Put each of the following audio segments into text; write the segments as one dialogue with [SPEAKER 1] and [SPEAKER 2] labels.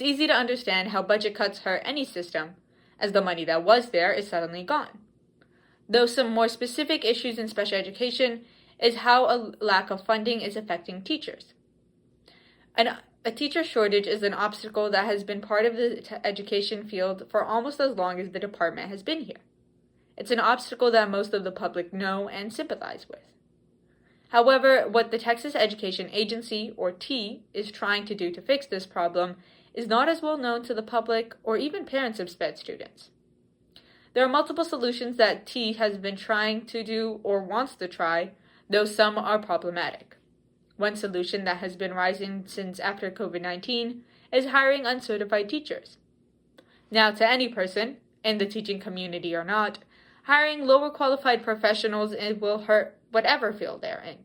[SPEAKER 1] It's easy to understand how budget cuts hurt any system, as the money that was there is suddenly gone. Though some more specific issues in special education is how a lack of funding is affecting teachers. A teacher shortage is an obstacle that has been part of the education field for almost as long as the department has been here. It's an obstacle that most of the public know and sympathize with. However, what the Texas Education Agency, or T, is trying to do to fix this problem is not as well known to the public or even parents of SPED students. There are multiple solutions that T has been trying to do or wants to try, though some are problematic. One solution that has been rising since after COVID-19 is hiring uncertified teachers. Now, to any person, in the teaching community or not, hiring lower qualified professionals will hurt whatever field they're in.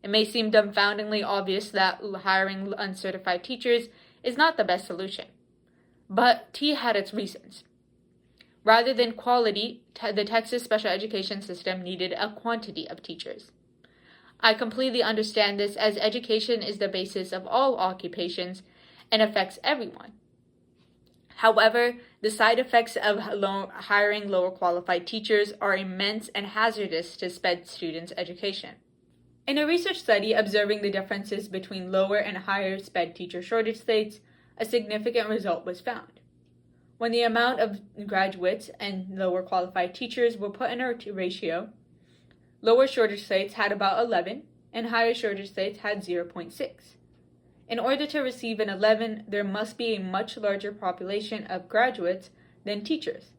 [SPEAKER 1] It may seem dumbfoundingly obvious that hiring uncertified teachers is not the best solution, but T had its reasons. Rather than quality, the Texas special education system needed a quantity of teachers. I completely understand this, as education is the basis of all occupations and affects everyone. However, the side effects of hiring lower qualified teachers are immense and hazardous to SPED students' education. In a research study observing the differences between lower and higher SPED teacher shortage states, a significant result was found. When the amount of graduates and lower qualified teachers were put in a ratio, lower shortage states had about 11 and higher shortage states had 0.6. In order to receive an 11, there must be a much larger population of graduates than teachers,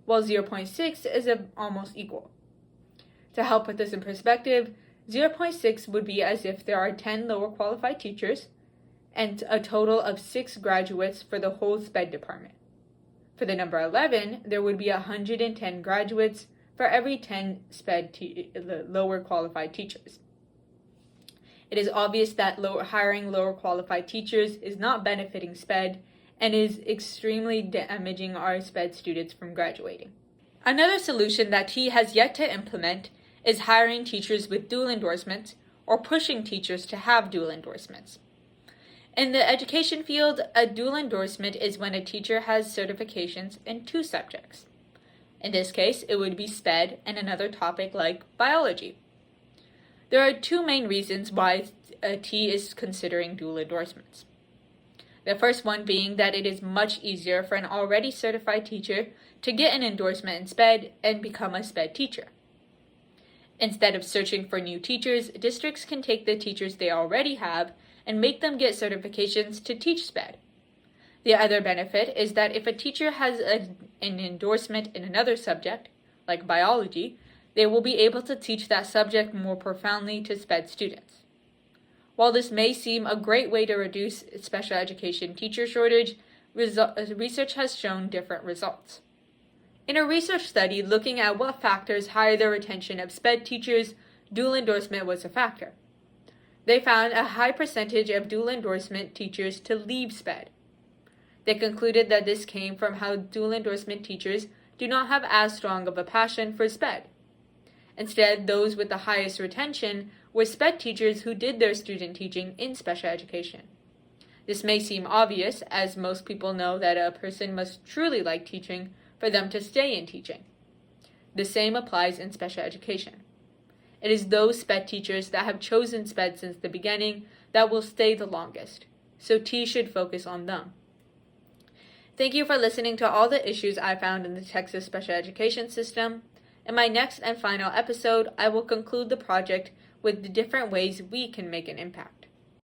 [SPEAKER 1] while 0.6 is almost equal. To help put this in perspective, 0.6 would be as if there are 10 lower qualified teachers and a total of 6 graduates for the whole SPED department. For the number 11, there would be 110 graduates for every 10 lower qualified teachers. It is obvious that hiring lower qualified teachers is not benefiting SPED and is extremely damaging our SPED students from graduating. Another solution that T has yet to implement is hiring teachers with dual endorsements or pushing teachers to have dual endorsements. In the education field, a dual endorsement is when a teacher has certifications in 2 subjects. In this case, it would be SPED and another topic like biology. There are 2 main reasons why T is considering dual endorsements. The first one being that it is much easier for an already certified teacher to get an endorsement in SPED and become a SPED teacher. Instead of searching for new teachers, districts can take the teachers they already have and make them get certifications to teach SPED. The other benefit is that if a teacher has an endorsement in another subject, like biology, they will be able to teach that subject more profoundly to SPED students. While this may seem a great way to reduce special education teacher shortage, research has shown different results. In a research study looking at what factors hire the retention of SPED teachers, dual endorsement was a factor. They found a high percentage of dual endorsement teachers to leave SPED. They concluded that this came from how dual endorsement teachers do not have as strong of a passion for SPED. Instead, those with the highest retention were SPED teachers who did their student teaching in special education. This may seem obvious, as most people know that a person must truly like teaching for them to stay in teaching. The same applies in special education. It is those SPED teachers that have chosen SPED since the beginning that will stay the longest, so T should focus on them. Thank you for listening to all the issues I found in the Texas special education system. In my next and final episode, I will conclude the project with the different ways we can make an impact.